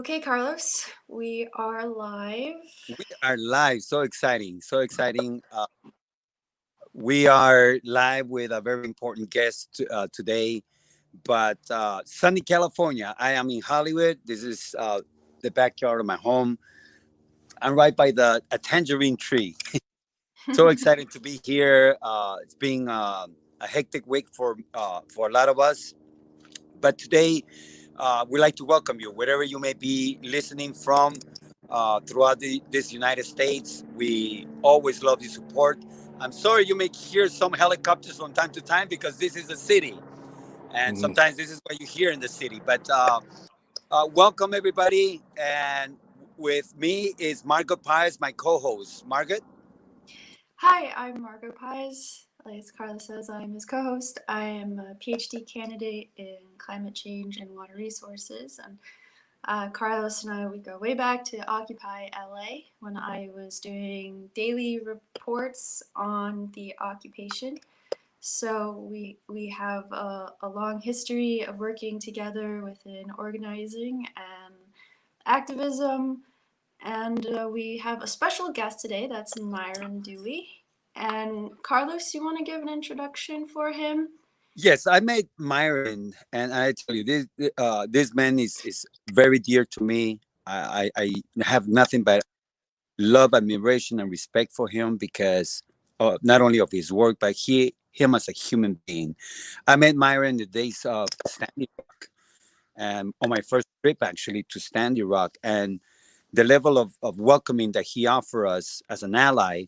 Okay, Carlos, we are live. We are live. So exciting. So exciting. We are live with a very important guest today. But sunny California. I am in Hollywood. This is the backyard of my home. I'm right by the a tangerine tree. So excited to be here. It's been a hectic week for a lot of us. But today, we'd like to welcome you wherever you may be listening from throughout this United States. We always love your support. I'm sorry you may hear some helicopters from time to time because this is a city, and Mhm. sometimes this is what you hear in the city. But welcome everybody, and with me is Margot Pies, my co-host. Margot. Hi, I'm Margot Pies. As Carlos says, I'm his co-host. I am a PhD candidate in climate change and water resources. And Carlos and I, we go way back to Occupy LA when I was doing daily reports on the occupation. So we have a long history of working together within organizing and activism. And we have a special guest today. That's Myron Dewey. And Carlos, you want to give an introduction for him? Yes, I met Myron, and I tell you, this man is very dear to me. I have nothing but love, admiration, and respect for him because not only of his work, but him as a human being. I met Myron the days of Standing Rock, and on my first trip actually to Standing Rock, and the level of welcoming that he offered us as an ally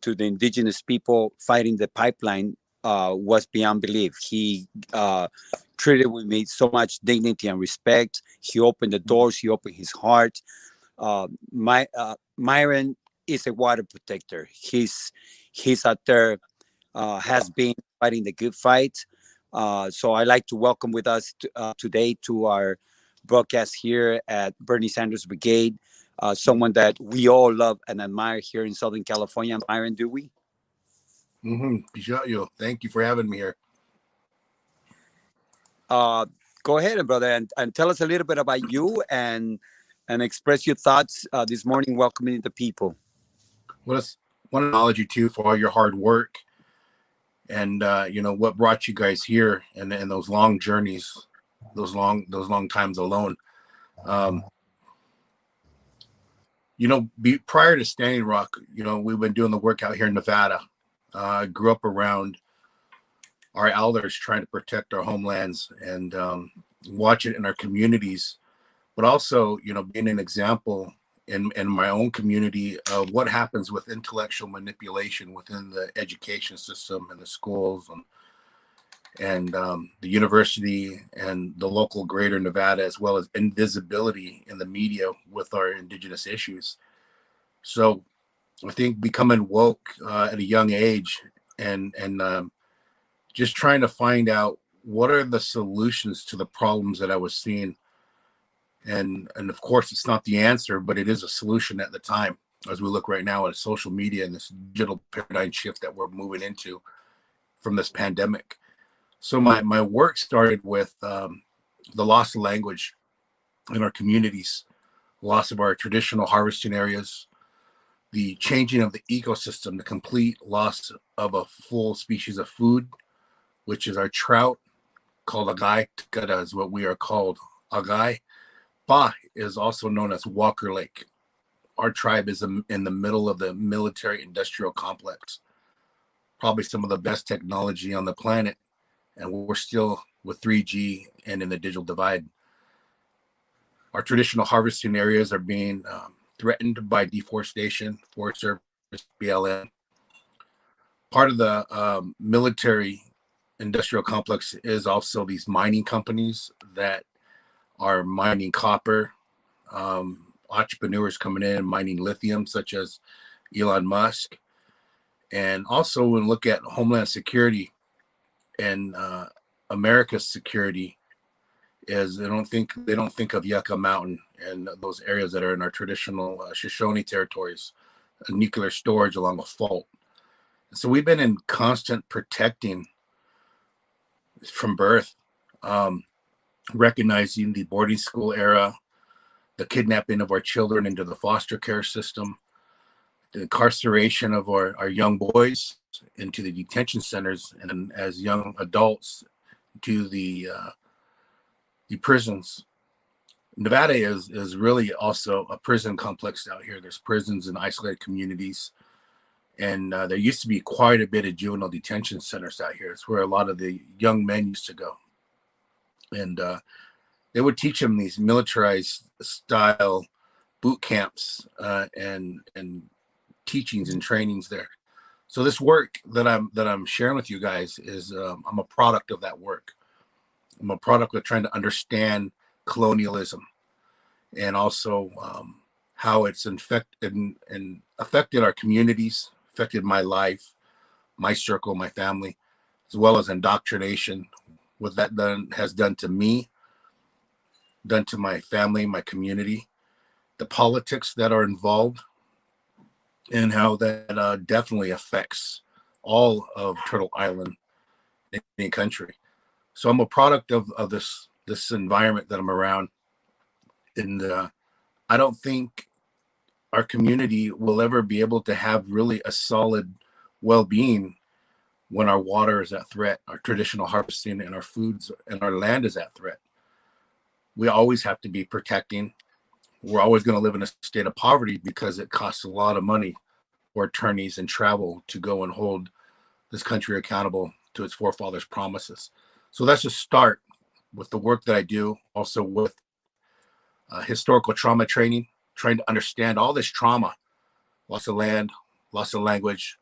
to the indigenous people fighting the pipeline was beyond belief. He treated with me so much dignity and respect. He opened the doors. He opened his heart. Myron is a water protector. He's out there, has been fighting the good fight. So I like to welcome with us today to our broadcast here at Bernie Sanders Brigade, someone that we all love and admire here in Southern California, Myron Dewey. Thank you for having me here. Uh, Go ahead, brother, and tell us a little bit about you and express your thoughts this morning, welcoming the people. Well, I want to acknowledge you too for all your hard work and what brought you guys here and those long journeys, those long times alone. Prior to Standing Rock, we've been doing the work out here in Nevada. I grew up around our elders trying to protect our homelands and watch it in our communities, but also, being an example in my own community of what happens with intellectual manipulation within the education system and the schools and the university and the local greater Nevada, as well as invisibility in the media with our indigenous issues. So I think becoming woke at a young age and just trying to find out what are the solutions to the problems that I was seeing. And of course, it's not the answer, but it is a solution at the time as we look right now at social media and this digital paradigm shift that we're moving into from this pandemic. So my work started with the loss of language in our communities, loss of our traditional harvesting areas, the changing of the ecosystem, the complete loss of a full species of food, which is our trout, called agai. Tukada is what we are called, agai. Pa is also known as Walker Lake. Our tribe is in the middle of the military industrial complex, probably some of the best technology on the planet, and we're still with 3G and in the digital divide. Our traditional harvesting areas are being threatened by deforestation, Forest Service, BLM. Part of the military industrial complex is also these mining companies that are mining copper, entrepreneurs coming in and mining lithium, such as Elon Musk. And also when we look at Homeland Security and America's security, is they don't think of Yucca Mountain and those areas that are in our traditional Shoshone territories, a nuclear storage along a fault. So we've been in constant protecting from birth, recognizing the boarding school era, the kidnapping of our children into the foster care system, the incarceration of our young boys into the detention centers, and as young adults to the prisons. Nevada is really also a prison complex out here. There's prisons in isolated communities, and there used to be quite a bit of juvenile detention centers out here. It's where a lot of the young men used to go, and they would teach them these militarized style boot camps and teachings and trainings there. So this work that I'm sharing with you guys is I'm a product of that work. I'm a product of trying to understand colonialism and also how it's infected and affected our communities, affected my life, my circle, my family, as well as indoctrination, what that has done to me, done to my family, my community, the politics that are involved, and how that definitely affects all of Turtle Island, Indian country. So I'm a product of this environment that I'm around, and I don't think our community will ever be able to have really a solid well-being when our water is at threat, our traditional harvesting and our foods and our land is at threat. We always have to be protecting. We're always going to live in a state of poverty because it costs a lot of money for attorneys and travel to go and hold this country accountable to its forefathers' promises. So let's just start with the work that I do, also with historical trauma training, trying to understand all this trauma, loss of land, loss of language,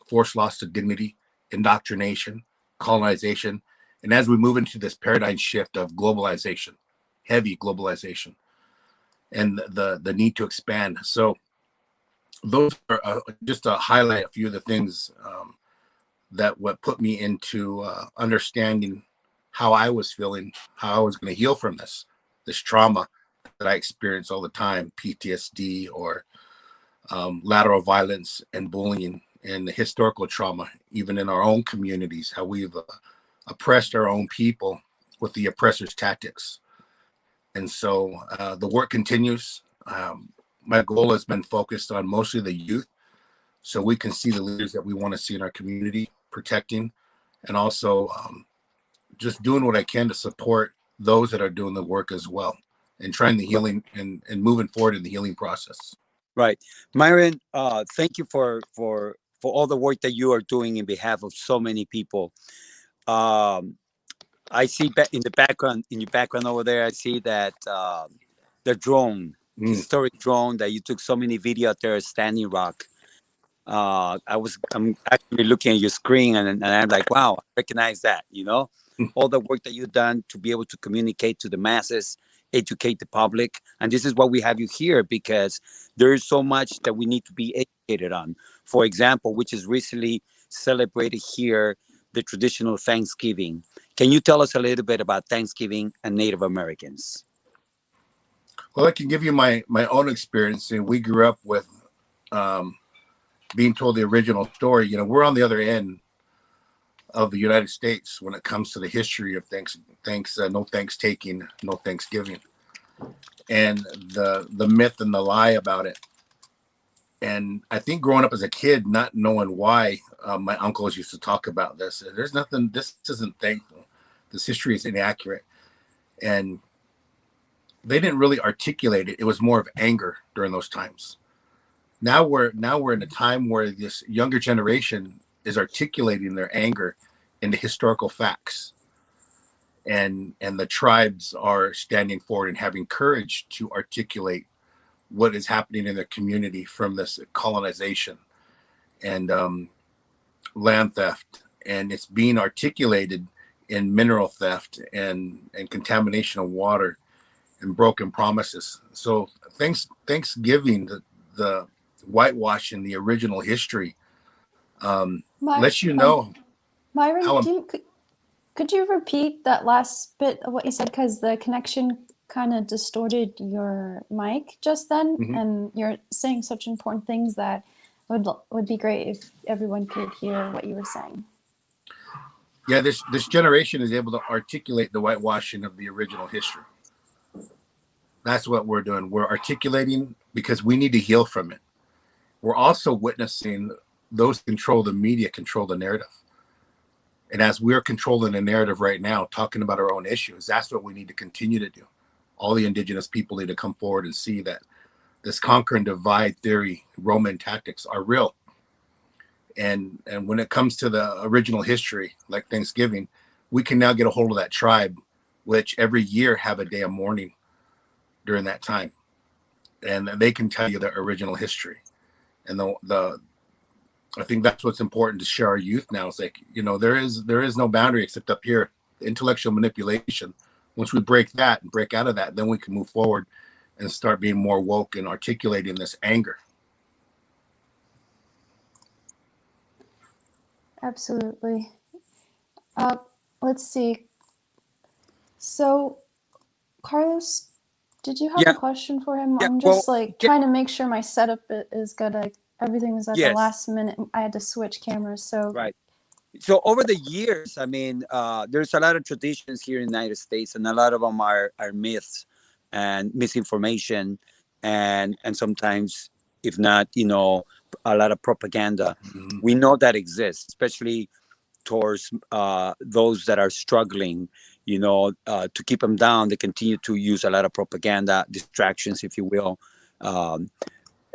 forced loss of dignity, indoctrination, colonization. And as we move into this paradigm shift of globalization, heavy globalization, and the need to expand. So those are just to highlight a few of the things that what put me into understanding how I was feeling, how I was going to heal from this trauma that I experience all the time, PTSD or lateral violence and bullying and the historical trauma, even in our own communities, how we've oppressed our own people with the oppressor's tactics. And so the work continues. My goal has been focused on mostly the youth, so we can see the leaders that we want to see in our community, protecting, and also just doing what I can to support those that are doing the work as well, and trying the healing and moving forward in the healing process. Right. Myron, thank you for all the work that you are doing in behalf of so many people. I see in the background, in your background over there, I see that the drone, historic drone that you took so many video out there, Standing Rock. I'm actually looking at your screen and I'm like, wow, I recognize that, all the work that you've done to be able to communicate to the masses, educate the public. And this is why we have you here, because there is so much that we need to be educated on. For example, which is recently celebrated here, the traditional Thanksgiving. Can you tell us a little bit about Thanksgiving and Native Americans? Well, I can give you my own experience. We grew up with being told the original story. We're on the other end of the United States when it comes to the history of no thanks taking, no Thanksgiving, and the myth and the lie about it. And I think growing up as a kid, not knowing why, my uncles used to talk about this. There's nothing. This isn't thankful. This history is inaccurate, and they didn't really articulate it. It was more of anger during those times. Now we're in a time where this younger generation is articulating their anger into historical facts, and the tribes are standing forward and having courage to articulate what is happening in their community from this colonization and land theft, and it's being articulated in mineral theft and contamination of water and broken promises. So Thanksgiving, the whitewashing the original history, lets you know. Myron, could you repeat that last bit of what you said, because the connection kind of distorted your mic just then, and you're saying such important things that would be great if everyone could hear what you were saying. Yeah, this generation is able to articulate the whitewashing of the original history. That's what we're doing. We're articulating because we need to heal from it. We're also witnessing those who control the media control the narrative. And as we're controlling the narrative right now, talking about our own issues, that's what we need to continue to do. All the indigenous people need to come forward and see that this conquer and divide theory, Roman tactics are real. And when it comes to the original history, like Thanksgiving, we can now get a hold of that tribe, which every year have a day of mourning during that time. And they can tell you the original history. And I think that's what's important to share our youth now. It's like, there is no boundary except up here, the intellectual manipulation. Once we break that and break out of that, then we can move forward and start being more woke and articulating this anger. Absolutely. Let's see. So, Carlos, did you have Yeah. a question for him? Yeah, I'm just well, trying to make sure my setup is good. Everything was at the yes. last minute. I had to switch cameras. So, Right. So over the years, I mean, there's a lot of traditions here in the United States, and a lot of them are myths and misinformation, and sometimes, if not, a lot of propaganda. Mm-hmm. We know that exists, especially towards those that are struggling. To keep them down, they continue to use a lot of propaganda, distractions, if you will, um,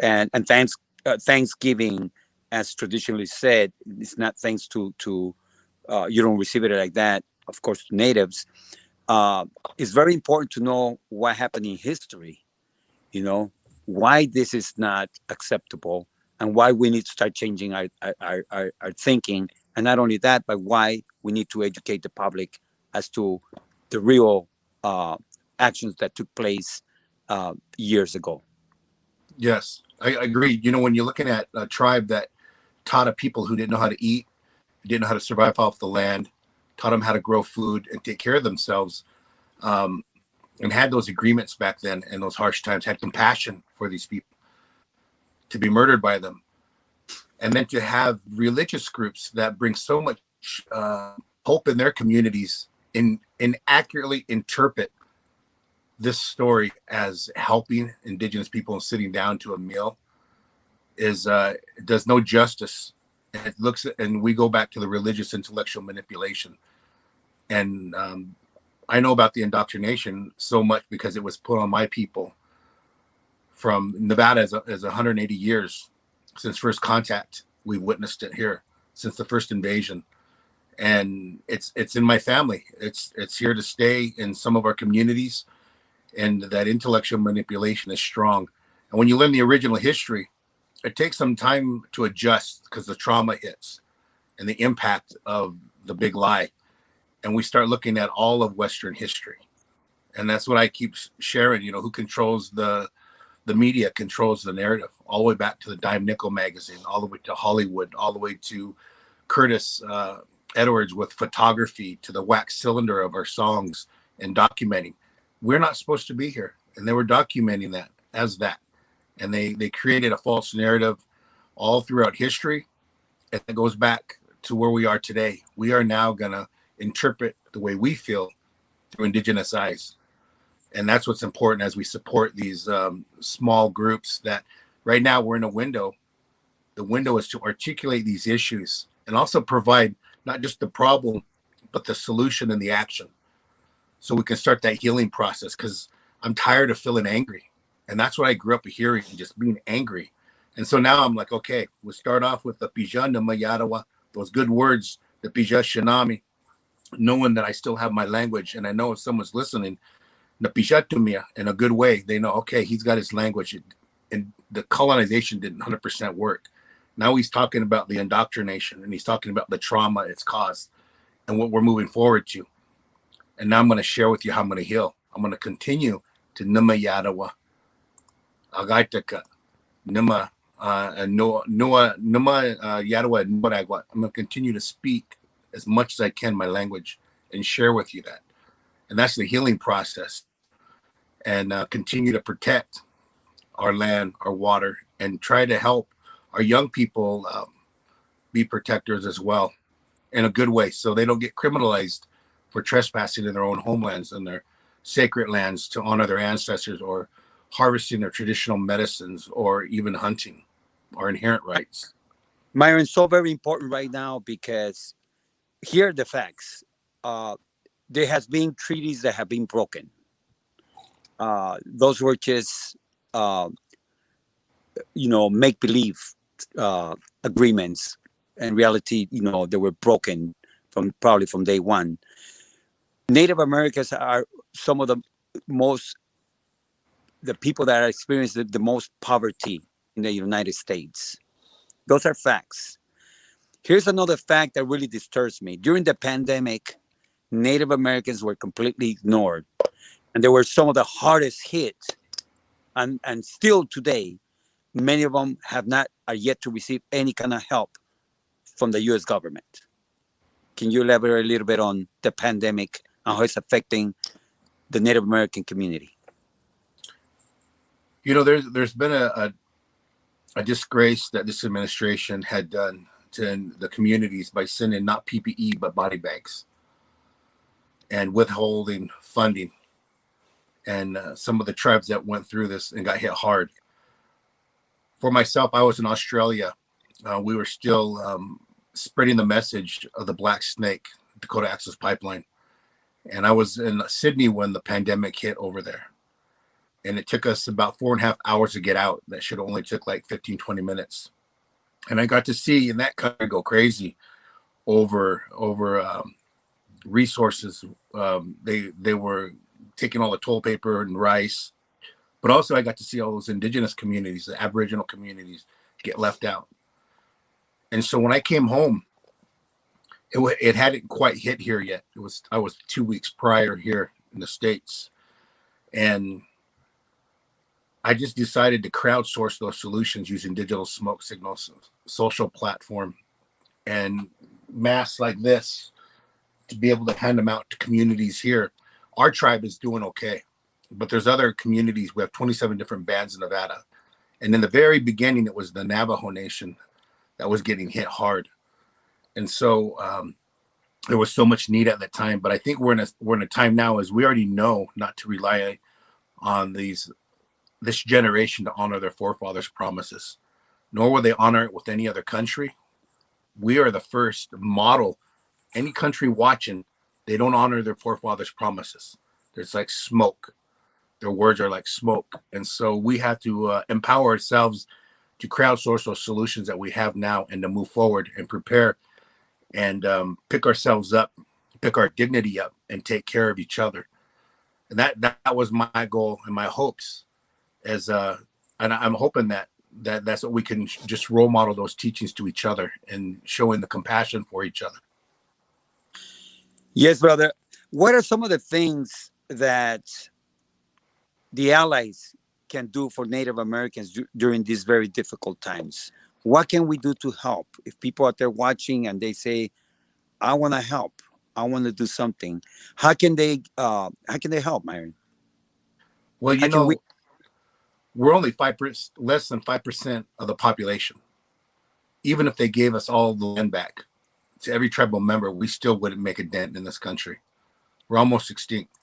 and Thanksgiving, as traditionally said, it's not thanks to you don't receive it like that. Of course, to natives, uh, it's very important to know what happened in history. Why this is not acceptable, and why we need to start changing our thinking. And not only that, but why we need to educate the public as to the real actions that took place years ago. Yes, I agree. When you're looking at a tribe that taught a people who didn't know how to eat, didn't know how to survive off the land, taught them how to grow food and take care of themselves, and had those agreements back then in those harsh times, had compassion for these people to be murdered by them. And then to have religious groups that bring so much hope in their communities and accurately interpret this story as helping indigenous people and sitting down to a meal does no justice. And it looks and we go back to the religious intellectual manipulation. And I know about the indoctrination so much because it was put on my people from Nevada as 180 years since first contact. We've witnessed it here since the first invasion, and it's in my family. It's here to stay in some of our communities, and that intellectual manipulation is strong. And when you learn the original history, it takes some time to adjust because the trauma hits and the impact of the big lie. And we start looking at all of Western history. And that's what I keep sharing, who controls the media controls the narrative, all the way back to the Dime Nickel magazine, all the way to Hollywood, all the way to Curtis Edwards with photography, to the wax cylinder of our songs and documenting. We're not supposed to be here. And they were documenting that as that. And they created a false narrative all throughout history. And it goes back to where we are today. We are now going to interpret the way we feel through indigenous eyes. And that's what's important as we support these small groups that right now we're in a window. The window is to articulate these issues and also provide not just the problem, but the solution and the action. So we can start that healing process, because I'm tired of feeling angry. And that's what I grew up hearing, just being angry. And so now I'm like, okay, we'll start off with the Pija Namayarawa, those good words, the Pija Shinami, knowing that I still have my language. And I know if someone's listening, Napishatumia, in a good way, they know, okay, he's got his language. And the colonization didn't 100% work. Now he's talking about the indoctrination, and he's talking about the trauma it's caused and what we're moving forward to. And now I'm going to share with you how I'm going to heal. I'm going to continue to Nima Yadawa, Agaitaka, Nima, Noa, Nima Yadawa, Noragwa. I'm going to continue to speak as much as I can my language and share with you that. And that's the healing process. And continue to protect our land, our water, and try to help our young people be protectors as well in a good way, so they don't get criminalized for trespassing in their own homelands and sacred lands to honor their ancestors, or harvesting their traditional medicines, or even hunting, our inherent rights. Myron, so very important right now because here are the facts. Uh, there has been treaties that have been broken. Those were just, uh, make believe uh, agreements. In reality, they were broken from probably from day one. Native Americans are some of most the people that are experiencing the most poverty in the United States. Those are facts. Here's another fact that really disturbs me. During the pandemic, Native Americans were completely ignored, and they were some of the hardest hit. And still today, many of them are yet to receive any kind of help from the U.S. government. Can you elaborate a little bit on the pandemic and how it's affecting the Native American community? There's been a disgrace that this administration had done to the communities by sending not PPE but body bags and withholding funding. And some of the tribes that went through this and got hit hard. For myself, I was in Australia. We were still spreading the message of the Black Snake, Dakota Access Pipeline. And I was in Sydney when the pandemic hit over there. And it took us about 4.5 hours to get out. That should only took like 15, 20 minutes. And I got to see in that country go crazy over resources. They were taking all the toilet paper and rice, but also I got to see all those indigenous communities, the Aboriginal communities, get left out. And so when I came home, it hadn't quite hit here yet. I was 2 weeks prior here in the States, and I just decided to crowdsource those solutions using digital smoke signals, social platform, and masks like this to be able to hand them out to communities here. Our tribe is doing okay, but there's other communities. We have 27 different bands in Nevada. And in the very beginning, it was the Navajo Nation that was getting hit hard. And so there was so much need at that time. But I think we're in a time now as we already know not to rely on this generation to honor their forefathers' promises, nor will they honor it with any other country. We are the first model. Any country watching, they don't honor their forefathers' promises. There's like smoke. Their words are like smoke. And so we have to empower ourselves to crowdsource those solutions that we have now and to move forward and prepare and pick ourselves up, pick our dignity up, and take care of each other. And that was my goal and my hopes. And I'm hoping that's what we can just role model those teachings to each other and showing the compassion for each other. Yes, brother. What are some of the things that the allies can do for Native Americans during these very difficult times? What can we do to help? If people out there watching and they say, I want to help, I want to do something, how can they help, Myron? Well, we're only less than 5% of the population. Even if they gave us all the land back to every tribal member, we still wouldn't make a dent in this country. We're almost extinct.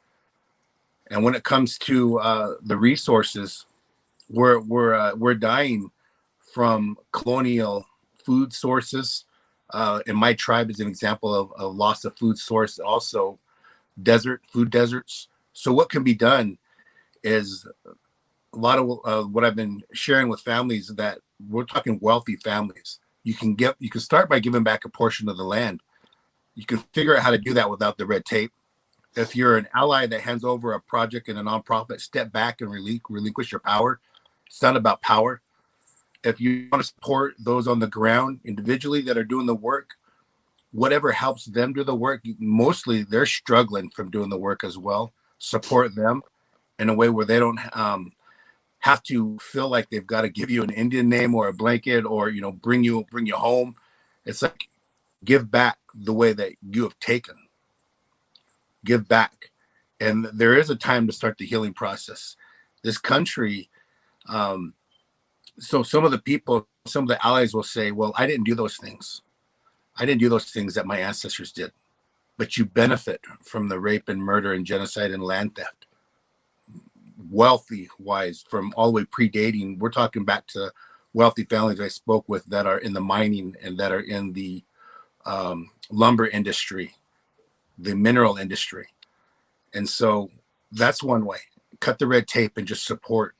And when it comes to the resources, we're dying from colonial food sources. And my tribe is an example of loss of food source, also food deserts. So what can be done is a lot of what I've been sharing with families, that we're talking wealthy families. You can start by giving back a portion of the land. You can figure out how to do that without the red tape. If you're an ally that hands over a project in a nonprofit, step back and relinquish your power. It's not about power. If you want to support those on the ground individually that are doing the work, whatever helps them do the work, mostly they're struggling from doing the work as well. Support them in a way where they don't have to feel like they've got to give you an Indian name or a blanket or bring you home. It's like, give back the way that you have taken. Give back. And there is a time to start the healing process. This country, so some of the allies will say, well, I didn't do those things. I didn't do those things that my ancestors did. But you benefit from the rape and murder and genocide and land theft. wealthy wise, from all the way predating. We're talking back to wealthy families I spoke with that are in the mining and that are in the lumber industry, the mineral industry. And so that's one way. Cut the red tape and just support.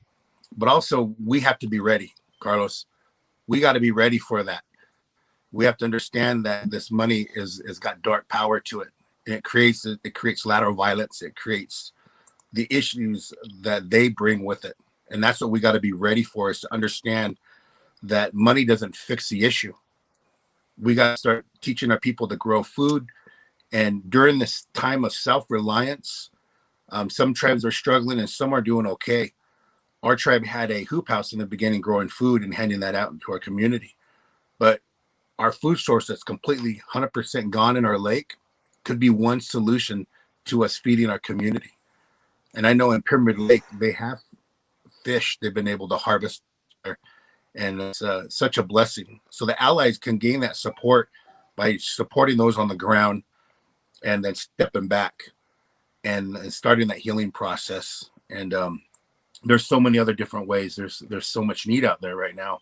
But also, we have to be ready, Carlos. We got to be ready for that. We have to understand that this money is got dark power to it, and it creates lateral violence. It creates the issues that they bring with it, and that's what we got to be ready for, is to understand that money doesn't fix the issue. We got to start teaching our people to grow food, and during this time of self-reliance, some tribes are struggling and some are doing okay. Our tribe had a hoop house in the beginning, growing food and handing that out into our community, but our food source that's completely 100% gone in our lake could be one solution to us feeding our community. And I know in Pyramid Lake, they have fish they've been able to harvest there, and it's such a blessing. So the allies can gain that support by supporting those on the ground and then stepping back and starting that healing process. And there's so many other different ways. There's so much need out there right now.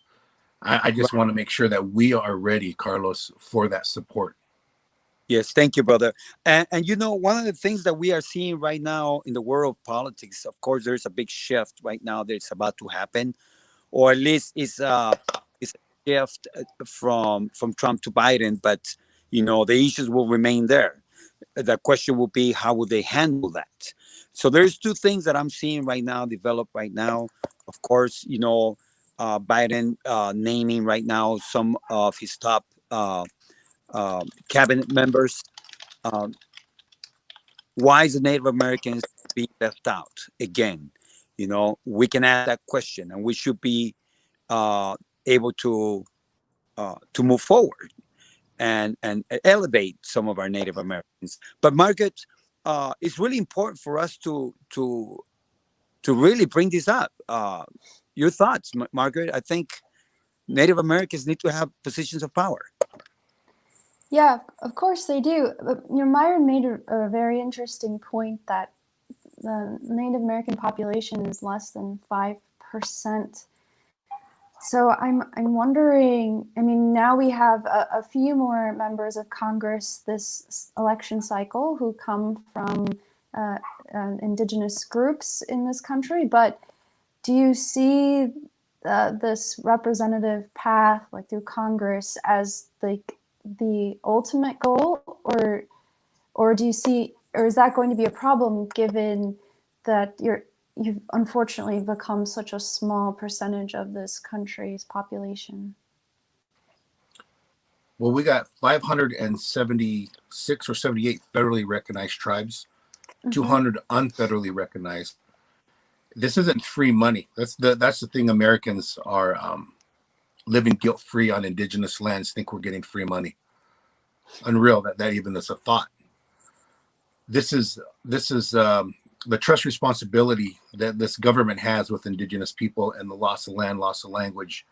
I just want to make sure that we are ready, Carlos, for that support. Yes, thank you, brother. And you know, one of the things that we are seeing right now in the world of politics, of course, there's a big shift right now that's about to happen, or at least it's a shift from Trump to Biden. But you know, the issues will remain there. The question will be, how will they handle that? So there's two things that I'm seeing right now develop right now. Of course, you know, Biden naming right now some of his top cabinet members. Um, why is the Native Americans being left out again? You know, we can ask that question, and we should be able to move forward and elevate some of our Native Americans. But Margaret, it's really important for us to really bring this up. Your thoughts, Margaret? I think Native Americans need to have positions of power. Yeah, of course they do. But, you know, Myron made a very interesting point that the Native American population is less than 5%. So I'm wondering, I mean, now we have a few more members of Congress this election cycle who come from indigenous groups in this country, but do you see this representative path, like through Congress, as the ultimate goal, or do you see, or is that going to be a problem given that you've unfortunately become such a small percentage of this country's population? Well, we got 576 or 78 federally recognized tribes, 200 unfederally recognized. This isn't free money. That's the thing. Americans are living guilt-free on indigenous lands, think we're getting free money. Unreal that even is a thought. This is the trust responsibility that this government has with indigenous people, and the loss of land, loss of language,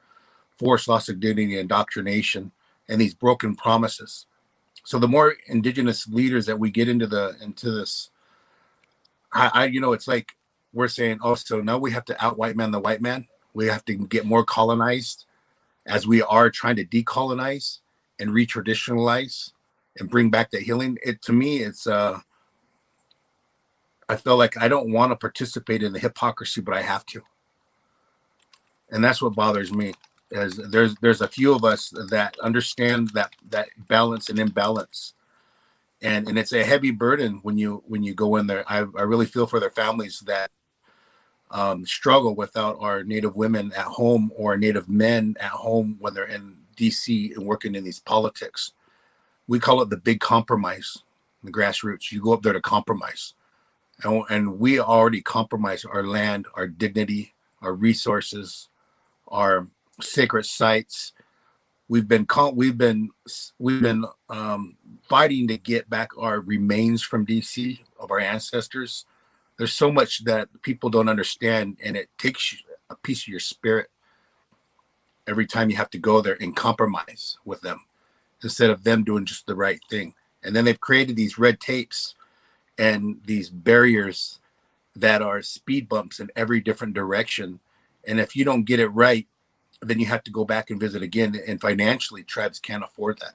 forced loss of dignity, indoctrination, and these broken promises. So the more indigenous leaders that we get into this, you know, it's like we're saying, oh, so now we have to out white man the white man. We have to get more colonized, as we are trying to decolonize and retraditionalize and bring back the healing. To me, it's I feel like I don't want to participate in the hypocrisy, but I have to. And that's what bothers me. Is there's a few of us that understand that balance and imbalance. And it's a heavy burden when you go in there. I really feel for their families that struggle without our Native women at home or Native men at home when they're in DC and working in these politics. We call it the big compromise, the grassroots. You go up there to compromise. And we already compromise our land, our dignity, our resources, our sacred sites. We've been fighting to get back our remains from DC of our ancestors. There's so much that people don't understand, and it takes a piece of your spirit every time you have to go there and compromise with them instead of them doing just the right thing. And then they've created these red tapes and these barriers that are speed bumps in every different direction. And if you don't get it right, then you have to go back and visit again. And financially, tribes can't afford that.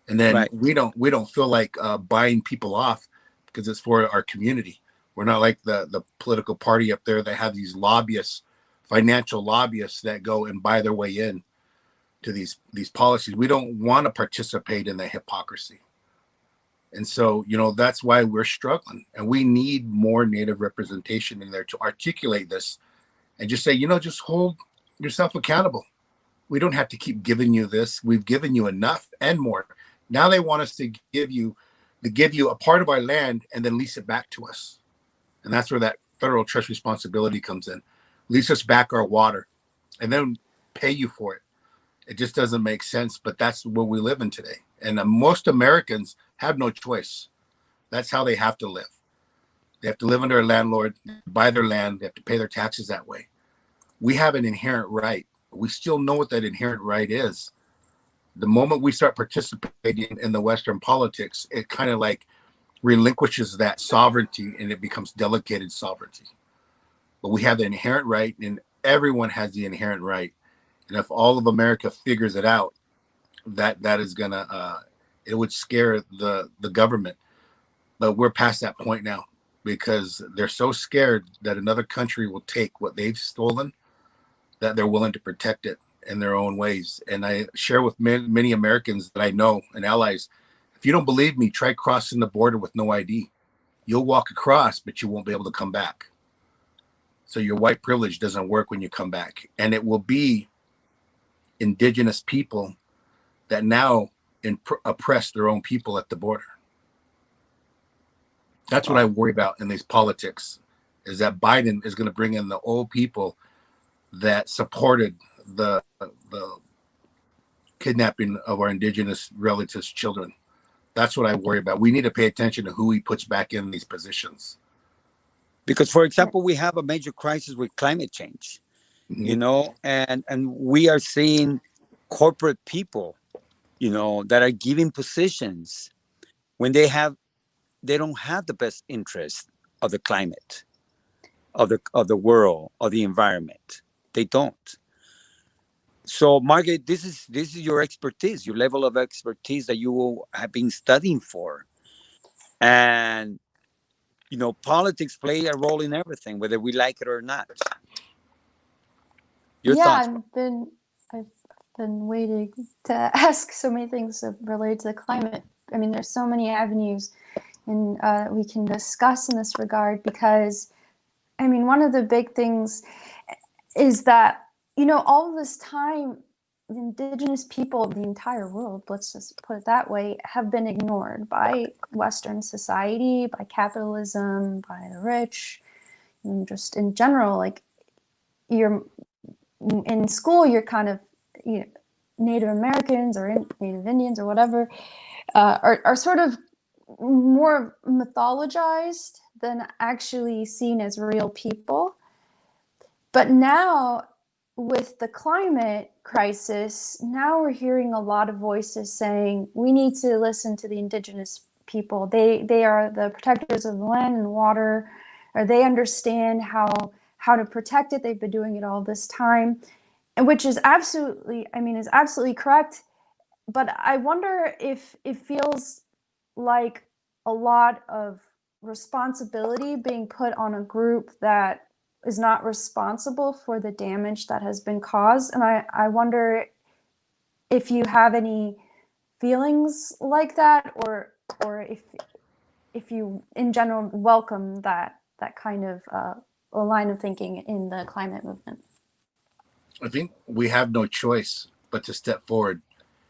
And then Right. we don't feel like buying people off because it's for our community. We're not like the political party up there that have these lobbyists, financial lobbyists that go and buy their way in to these policies. We don't want to participate in the hypocrisy. And so, you know, that's why we're struggling, and we need more Native representation in there to articulate this and just say, you know, just hold yourself accountable. We don't have to keep giving you this. We've given you enough and more. Now they want us to give you a part of our land and then lease it back to us. And that's where that federal trust responsibility comes in. Lease us back our water and then pay you for it. It just doesn't make sense, but that's what we live in today. And most Americans have no choice. That's how they have to live. They have to live under a landlord, buy their land, they have to pay their taxes that way. We have an inherent right. We still know what that inherent right is. The moment we start participating in the Western politics, it kind of like relinquishes that sovereignty and it becomes delegated sovereignty. But we have the inherent right, and everyone has the inherent right. And if all of America figures it out, that is gonna it would scare the government. But we're past that point now because they're so scared that another country will take what they've stolen that they're willing to protect it in their own ways. And I share with many Americans that I know and allies, if you don't believe me, try crossing the border with no ID. You'll walk across, but you won't be able to come back. So your white privilege doesn't work when you come back. And it will be indigenous people that now oppress their own people at the border. That's what I worry about in these politics, is that Biden is going to bring in the old people that supported the kidnapping of our indigenous relatives' children. That's what I worry about. We need to pay attention to who he puts back in these positions. Because, for example, we have a major crisis with climate change, Mm-hmm. you know, and we are seeing corporate people, you know, that are giving positions when they don't have the best interest of the climate, of the world, of the environment. They don't. So, Margaret, this is your expertise, your level of expertise that you have been studying for, and you know, politics play a role in everything, whether we like it or not. Your thoughts? I've been waiting to ask so many things related to the climate. I mean, there's so many avenues and we can discuss in this regard, because I mean, one of the big things is that, you know, all of this time, the indigenous people of the entire world, let's just put it that way, have been ignored by Western society, by capitalism, by the rich, and just in general. Like, you're in school, you're kind of, you know, Native Americans or Native Indians or whatever are sort of more mythologized than actually seen as real people. But now, with the climate crisis, now we're hearing a lot of voices saying we need to listen to the indigenous people. They are the protectors of the land and water, or they understand how to protect it. They've been doing it all this time, and which is absolutely, I mean, is absolutely correct. But I wonder if it feels like a lot of responsibility being put on a group that is not responsible for the damage that has been caused. And I wonder if you have any feelings like that, or if you in general welcome that kind of a line of thinking in the climate movement. I think we have no choice but to step forward.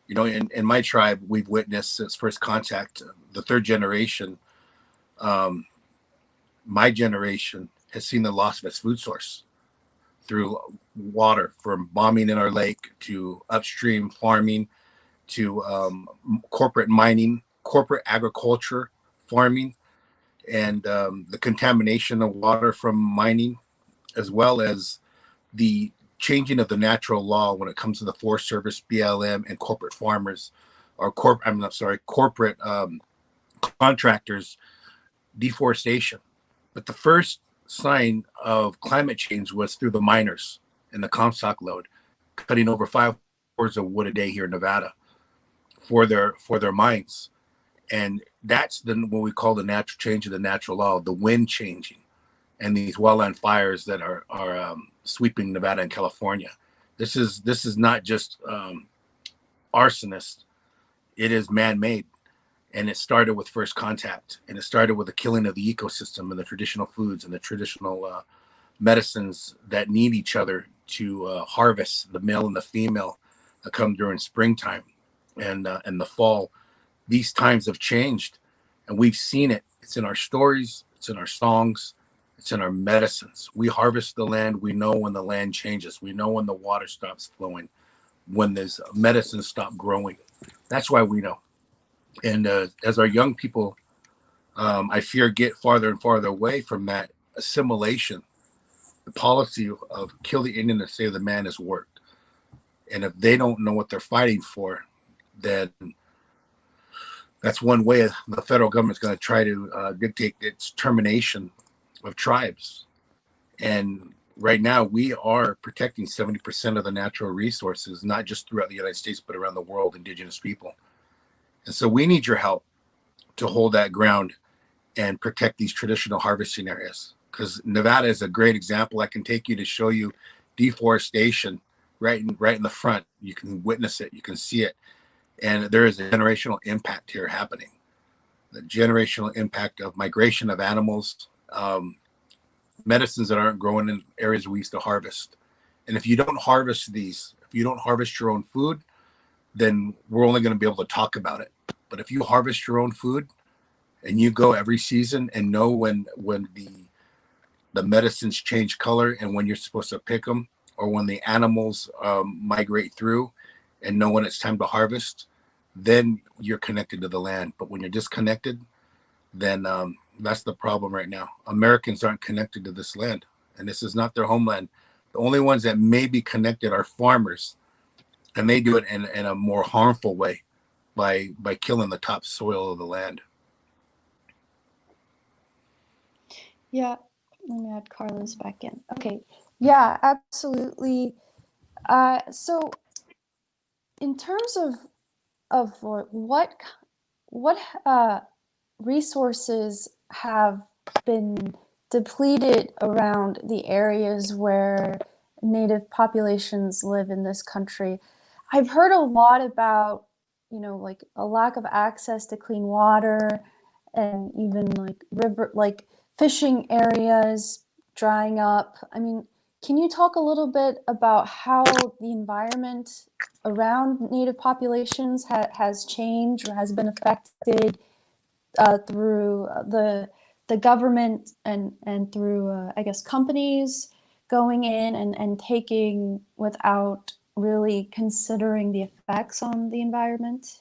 You know, in my tribe, we've witnessed since first contact, the third generation, my generation has seen the loss of its food source through water, from bombing in our lake to upstream farming to corporate mining, corporate agriculture, farming, and the contamination of water from mining, as well as the changing of the natural law when it comes to the Forest Service, BLM, and corporate farmers, or corporate contractors, deforestation. But the first sign of climate change was through the miners and the Comstock lode, cutting over 5 hours of wood a day here in Nevada for their mines. And that's what we call the natural change of the natural law, the wind changing, and these wildland fires that are sweeping Nevada and California. This is not just arsonists; it is man-made, and it started with first contact, and it started with the killing of the ecosystem and the traditional foods and the traditional medicines that need each other to harvest, the male and the female that come during springtime and the fall. These times have changed, and we've seen it. It's in our stories, it's in our songs, it's in our medicines. We harvest the land. We know when the land changes. We know when the water stops flowing, when there's medicines stop growing. That's why we know. And as our young people, I fear, get farther and farther away from that assimilation, the policy of kill the Indian and save the man has worked. And if they don't know what they're fighting for, then that's one way the federal government's going to try to dictate its termination of tribes. And right now, we are protecting 70% of the natural resources, not just throughout the United States, but around the world, indigenous people. And so we need your help to hold that ground and protect these traditional harvesting areas. Because Nevada is a great example. I can take you to show you deforestation right in the front. You can witness it. You can see it. And there is a generational impact here happening. The generational impact of migration of animals, medicines that aren't growing in areas we used to harvest. And if you don't harvest these, if you don't harvest your own food, then we're only going to be able to talk about it. But if you harvest your own food and you go every season and know when the medicines change color and when you're supposed to pick them, or when the animals migrate through and know when it's time to harvest, then you're connected to the land. But when you're disconnected, then that's the problem right now. Americans aren't connected to this land, and this is not their homeland. The only ones that may be connected are farmers, and they do it in a more harmful way by killing the topsoil of the land. Yeah, let me add Carlos back in. Okay, yeah, absolutely. So in terms of what resources have been depleted around the areas where native populations live in this country, I've heard a lot about, like a lack of access to clean water, and even like river, like fishing areas drying up. I mean, can you talk a little bit about how the environment around native populations has changed or has been affected through the government and through I guess companies going in and taking without really considering the effects on the environment?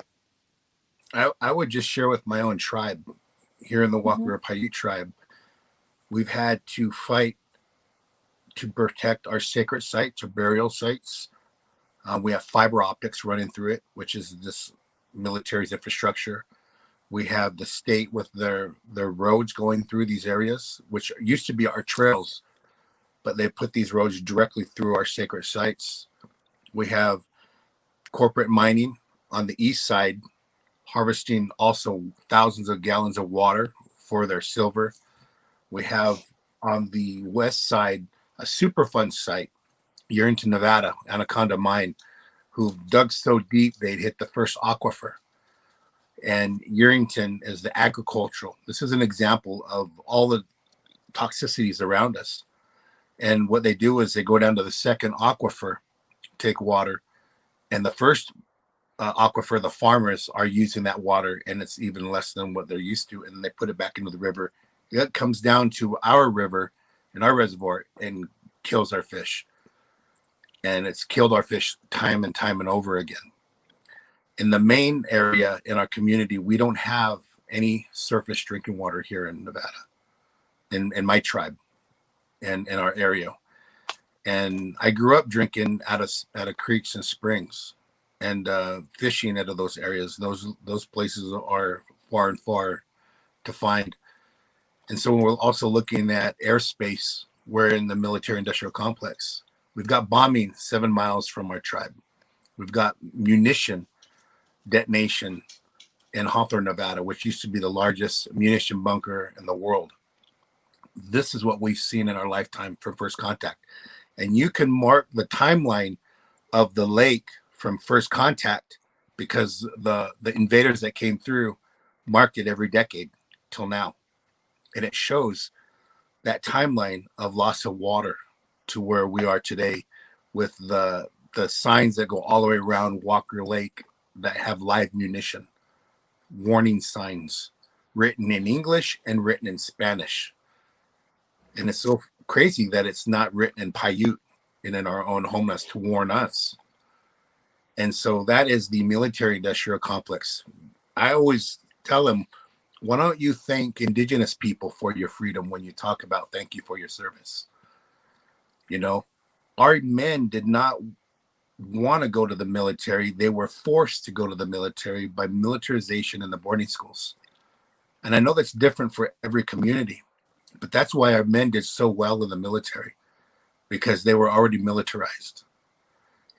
I would just share with my own tribe here in the Wakura Paiute tribe. We've had to fight to protect our sacred sites or burial sites. We have fiber optics running through it, which is this military's infrastructure. We have the state with their roads going through these areas, which used to be our trails, but they put these roads directly through our sacred sites. We have corporate mining on the east side, harvesting also thousands of gallons of water for their silver. We have on the west side a Superfund site, you're into Nevada, Anaconda Mine, who dug so deep they'd hit the first aquifer. And Yerington is the agricultural. This is an example of all the toxicities around us. And what they do is they go down to the second aquifer, take water, and the first aquifer, the farmers are using that water, and it's even less than what they're used to, and they put it back into the river. That comes down to our river and our reservoir and kills our fish. And it's killed our fish time and time and over again. In the main area in our community, we don't have any surface drinking water here in Nevada, in my tribe and in our area. And I grew up drinking out of creeks and springs and fishing out of those areas. Those places are far and far to find. And so we're also looking at airspace. We're in the military industrial complex. We've got bombing 7 miles from our tribe. We've got munition detonation in Hawthorne, Nevada, which used to be the largest munition bunker in the world. This is what we've seen in our lifetime from first contact. And you can mark the timeline of the lake from first contact because the invaders that came through marked it every decade till now. And it shows that timeline of loss of water to where we are today with the signs that go all the way around Walker Lake that have live munition, warning signs written in English and written in Spanish. And it's so crazy that it's not written in Paiute and in our own homelands to warn us. And so that is the military industrial complex. I always tell them, why don't you thank indigenous people for your freedom when you talk about thank you for your service? You know, our men did not want to go to the military. They were forced to go to the military by militarization in the boarding schools. And I know that's different for every community, but that's why our men did so well in the military, because they were already militarized.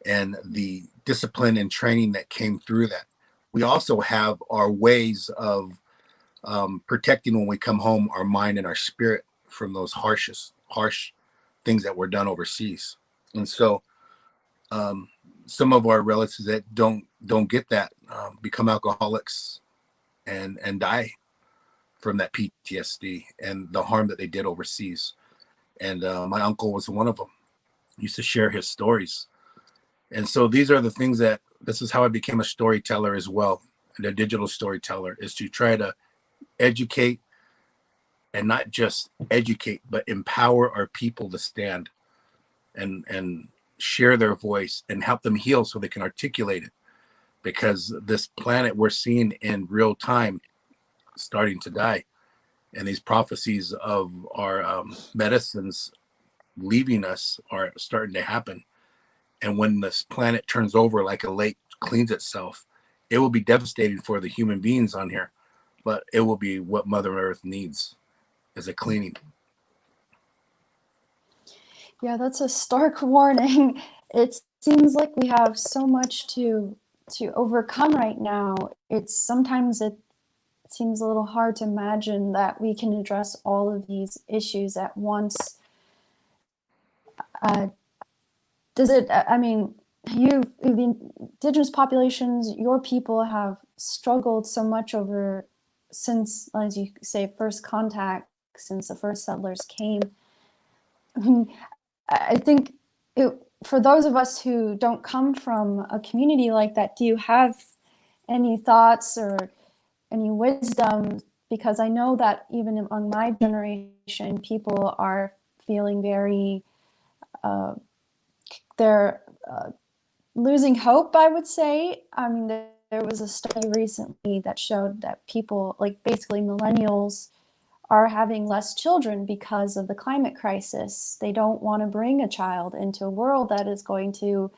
And the discipline and training that came through that. We also have our ways of protecting when we come home, our mind and our spirit from those harsh things that were done overseas. And so some of our relatives that don't get that become alcoholics and die from that PTSD and the harm that they did overseas. And my uncle was one of them. He used to share his stories. And so these are the things this is how I became a storyteller as well. And a digital storyteller is to try to educate, and not just educate, but empower our people to stand and share their voice and help them heal so they can articulate it. Because this planet we're seeing in real time starting to die, and these prophecies of our medicines leaving us are starting to happen. And when this planet turns over like a lake cleans itself, it will be devastating for the human beings on here, but it will be what Mother Earth needs as a cleaning. Yeah, that's a stark warning. It seems like we have so much to overcome right now. Sometimes it seems a little hard to imagine that we can address all of these issues at once. Does it, I mean, the indigenous populations, your people have struggled so much since, as you say, first contact, since the first settlers came. I think for those of us who don't come from a community like that, do you have any thoughts or any wisdom? Because I know that even among my generation, people are feeling very, they're losing hope, I would say. I mean, there was a study recently that showed that people, like basically millennials, are having less children because of the climate crisis. They don't want to bring a child into a world that is going to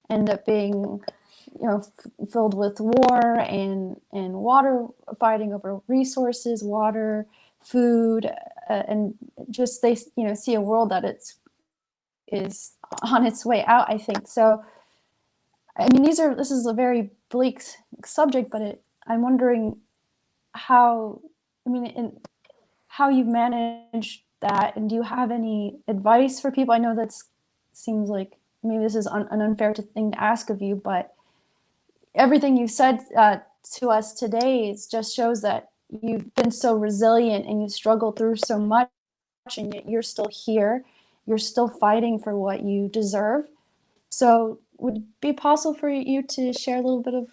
end up being, filled with war and water, fighting over resources, water, food, and just they see a world that is on its way out, I think. So, I mean, this is a very bleak subject, but I'm wondering how you've managed that, and do you have any advice for people? I know that seems like maybe this is an unfair thing to ask of you, but everything you've said to us today just shows that you've been so resilient and you struggled through so much, and yet you're still here. You're still fighting for what you deserve. So would it be possible for you to share a little bit of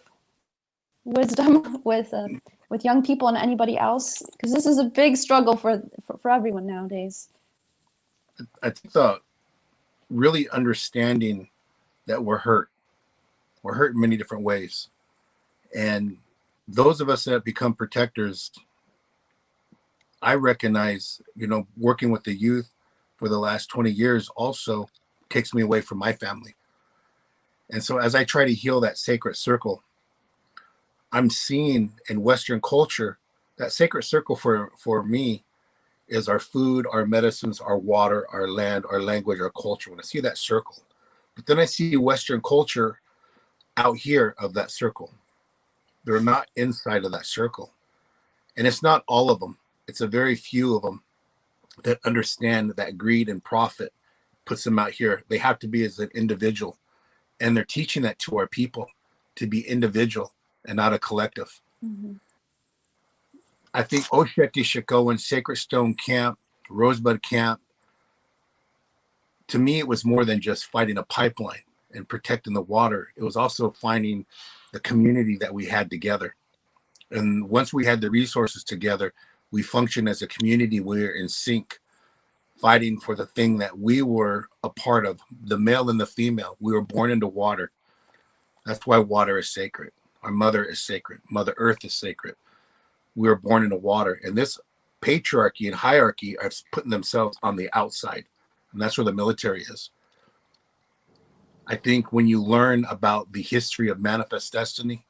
wisdom with young people and anybody else? Because this is a big struggle for everyone nowadays. I think the really understanding that we're hurt in many different ways. And those of us that become protectors, I recognize, working with the youth for the last 20 years also takes me away from my family. And so as I try to heal that sacred circle, I'm seeing in Western culture that sacred circle for me is our food, our medicines, our water, our land, our language, our culture. When I see that circle, but then I see Western culture out here of that circle. They're not inside of that circle. And it's not all of them. It's a very few of them that understand that greed and profit puts them out here. They have to be as an individual. And they're teaching that to our people to be individual and not a collective. Mm-hmm. I think Osheti Shikoan, Sacred Stone Camp, Rosebud Camp, to me, it was more than just fighting a pipeline and protecting the water. It was also finding the community that we had together. And once we had the resources together, we functioned as a community. We were in sync, fighting for the thing that we were a part of, the male and the female. We were born into water. That's why water is sacred. Our mother is sacred. Mother Earth is sacred. We were born into water. And this patriarchy and hierarchy are putting themselves on the outside. And that's where the military is. I think when you learn about the history of manifest destiny,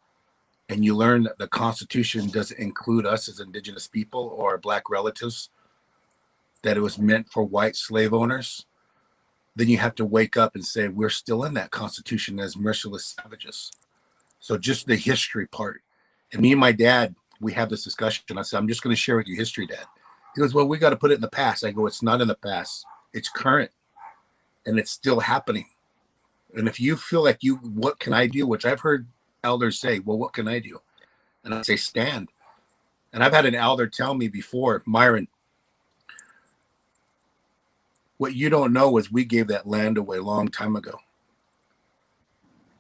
and you learn that the Constitution doesn't include us as indigenous people or Black relatives, that it was meant for white slave owners, then you have to wake up and say, we're still in that Constitution as merciless savages. So just the history part. And me and my dad, we have this discussion. I said, I'm just going to share with you history, Dad. He goes, well, we got to put it in the past. I go, it's not in the past. It's current. And it's still happening. And if you feel like what can I do? Which I've heard elders say, well, what can I do? And I say, stand. And I've had an elder tell me before, Myron, what you don't know is we gave that land away a long time ago.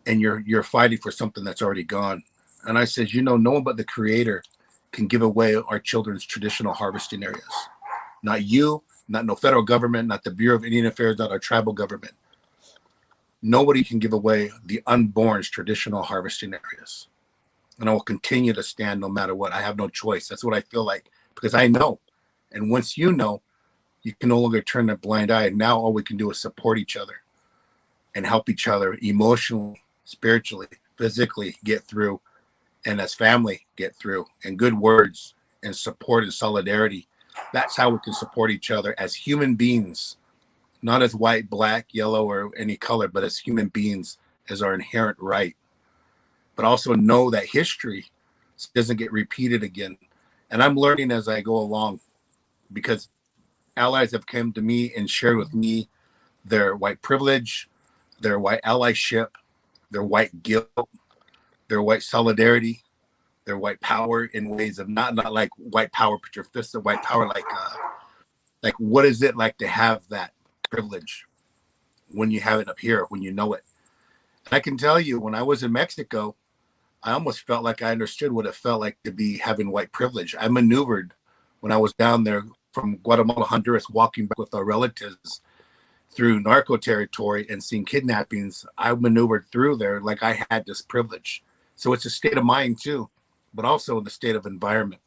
And you're fighting for something that's already gone. And I said, no one but the Creator can give away our children's traditional harvesting areas. Not you, not no federal government, not the Bureau of Indian Affairs, not our tribal government. Nobody can give away the unborn's traditional harvesting areas. And I will continue to stand no matter what. I have no choice. That's what I feel like, because I know. And once you know, you can no longer turn a blind eye. Now all we can do is support each other and help each other emotionally, spiritually, physically get through, and as family get through, and good words and support and solidarity. That's how we can support each other as human beings, not as white, black, yellow, or any color, but as human beings, as our inherent right. But also know that history doesn't get repeated again. And I'm learning as I go along, because allies have come to me and shared with me their white privilege, their white allyship, their white guilt, their white solidarity, their white power in ways of not like white power, put your fist of white power, like what is it like to have that privilege when you have it up here, when you know it. And I can tell you, when I was in Mexico, I almost felt like I understood what it felt like to be having white privilege. I maneuvered when I was down there from Guatemala, Honduras, walking back with our relatives through narco territory and seeing kidnappings. I maneuvered through there like I had this privilege. So it's a state of mind too, but also the state of environment.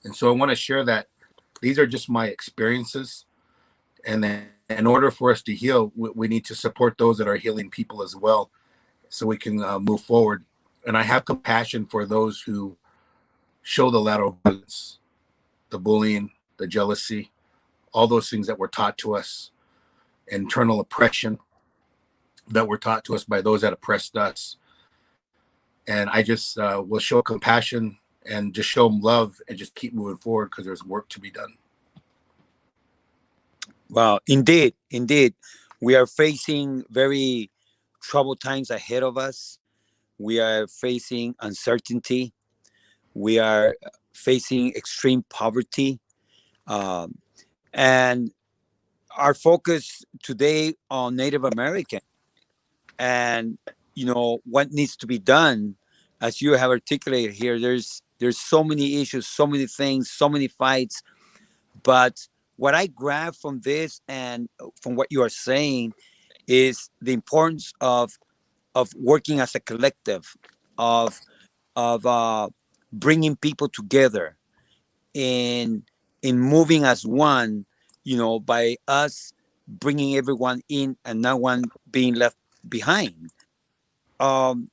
And so I want to share that these are just my experiences. And then in order for us to heal, we need to support those that are healing people as well, so we can move forward. And I have compassion for those who show the lateral violence, the bullying, the jealousy, all those things that were taught to us, internal oppression that were taught to us by those that oppressed us. And I just will show compassion and just show them love and just keep moving forward, because there's work to be done. Well, indeed. We are facing very troubled times ahead of us. We are facing uncertainty. We are facing extreme poverty. Um, and our focus today on Native American and, what needs to be done, as you have articulated here, there's so many issues, so many things, so many fights. But what I grab from this and from what you are saying is the importance of working as a collective, of bringing people together, in moving as one, by us bringing everyone in and no one being left behind. Um,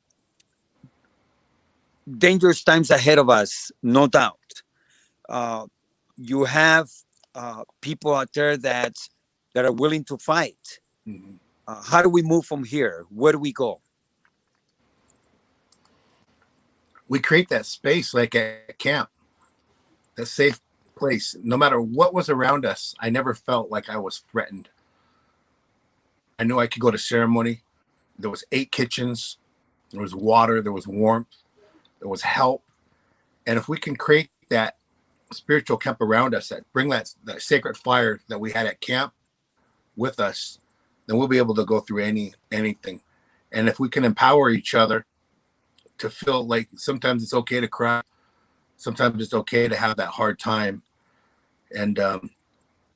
Dangerous times ahead of us, no doubt. You have people out there that are willing to fight. Mhm. How do we move from here? Where do we go? We create that space like at camp, that safe place. No matter what was around us, I never felt like I was threatened. I knew I could go to ceremony. There was 8 kitchens. There was water. There was warmth. There was help. And if we can create that spiritual camp around us, that bring that sacred fire that we had at camp with us, then we'll be able to go through anything. And if we can empower each other to feel like sometimes it's okay to cry, sometimes it's okay to have that hard time, and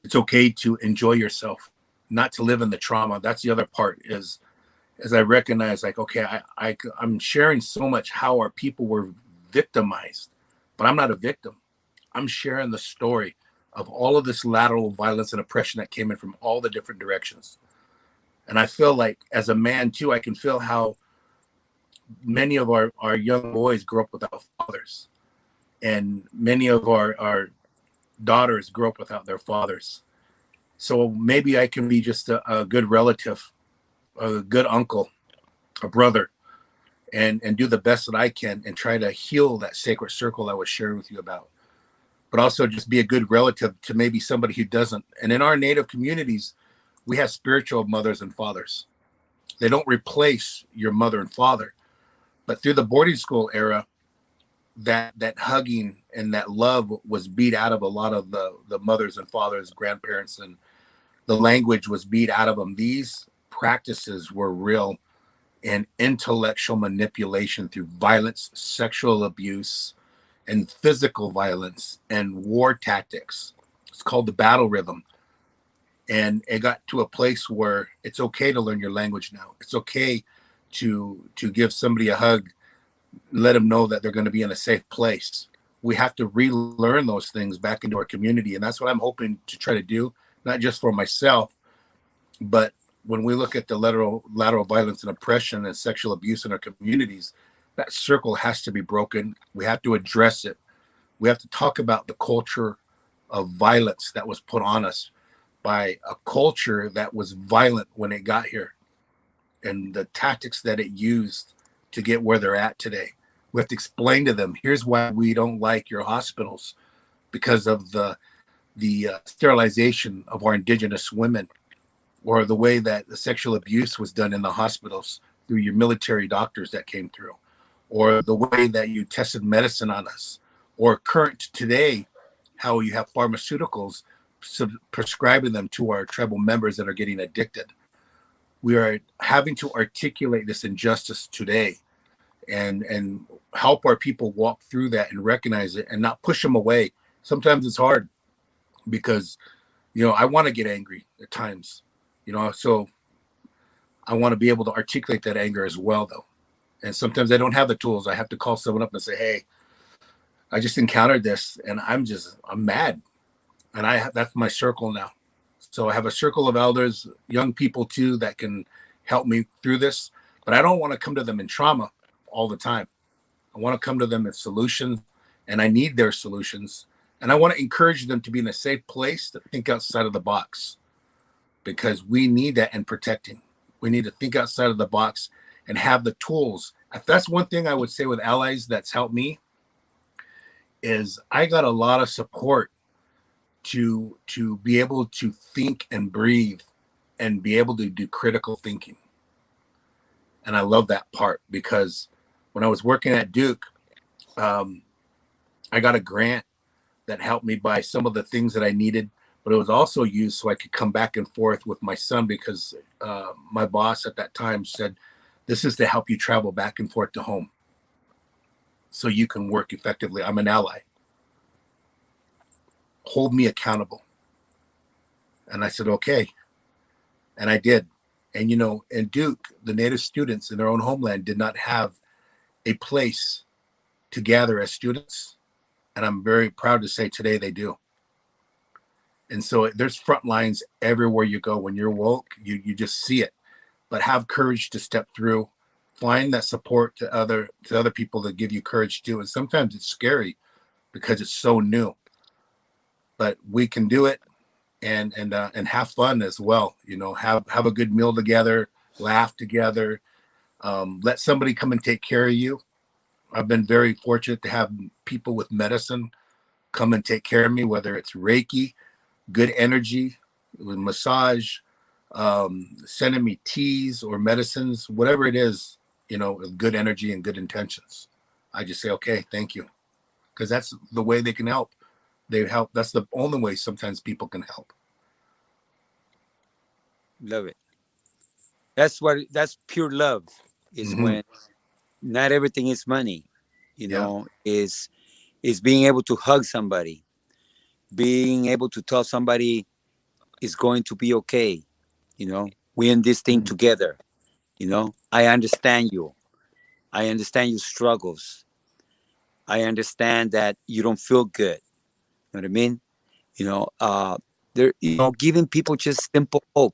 it's okay to enjoy yourself, not to live in the trauma. That's the other part, is as I recognize, like, okay, I'm sharing so much how our people were victimized, but I'm not a victim. I'm sharing the story of all of this lateral violence and oppression that came in from all the different directions. And I feel like as a man too, I can feel how many of our young boys grew up without fathers, and many of our daughters grew up without their fathers. So maybe I can be just a good relative, a good uncle, a brother, and do the best that I can and try to heal that sacred circle I was sharing with you about. But also just be a good relative to maybe somebody who doesn't. And in our Native communities, we have spiritual mothers and fathers. They don't replace your mother and father. But through the boarding school era, that hugging and that love was beat out of a lot of the mothers and fathers, grandparents, and the language was beat out of them. These practices were real, and intellectual manipulation through violence, sexual abuse, and physical violence and war tactics. It's called the battle rhythm. And it got to a place where it's okay to learn your language now. It's okay to give somebody a hug, let them know that they're going to be in a safe place. We have to relearn those things back into our community. And that's what I'm hoping to try to do, not just for myself, but when we look at the lateral violence and oppression and sexual abuse in our communities, that circle has to be broken. We have to address it. We have to talk about the culture of violence that was put on us by a culture that was violent when it got here, and the tactics that it used to get where they're at today. We have to explain to them, here's why we don't like your hospitals, because of the sterilization of our indigenous women, or the way that the sexual abuse was done in the hospitals through your military doctors that came through, or the way that you tested medicine on us, or current today, how you have pharmaceuticals prescribing them to our tribal members that are getting addicted. We are having to articulate this injustice today and help our people walk through that and recognize it and not push them away. Sometimes it's hard because, I want to get angry at times, so I want to be able to articulate that anger as well, though. And sometimes I don't have the tools. I have to call someone up and say, hey, I just encountered this and I'm mad. And that's my circle now. So I have a circle of elders, young people too, that can help me through this. But I don't want to come to them in trauma all the time. I want to come to them with solutions, and I need their solutions. And I want to encourage them to be in a safe place to think outside of the box, because we need that in protecting. We need to think outside of the box and have the tools. If that's one thing I would say with allies that's helped me, is I got a lot of support to be able to think and breathe and be able to do critical thinking. And I love that part, because when I was working at Duke, I got a grant that helped me buy some of the things that I needed, but it was also used so I could come back and forth with my son, because my boss at that time said, this is to help you travel back and forth to home so you can work effectively. I'm an ally. Hold me accountable. And I said, okay. And I did. And, in Duke, the Native students in their own homeland did not have a place to gather as students. And I'm very proud to say today they do. And so there's front lines everywhere you go. When you're woke, you just see it. But have courage to step through. Find that support to other people that give you courage too. And sometimes it's scary because it's so new. But we can do it. and have fun as well. You know, have a good meal together, laugh together. Let somebody come and take care of you. I've been very fortunate to have people with medicine come and take care of me, whether it's Reiki, good energy, with massage, sending me teas or medicines, whatever it is, you know, with good energy and good intentions. I just say, okay, thank you. Because that's the way they can help. They help. That's the only way sometimes people can help. Love it. That's pure love. Is Mm-hmm. when not everything is money. You Yeah. know, is being able to hug somebody, being able to tell somebody it's going to be okay. You know, we in this thing Mm-hmm. together. You know, I understand you. I understand your struggles. I understand that you don't feel good. You know what I mean? You know, there. You know, giving people just simple hope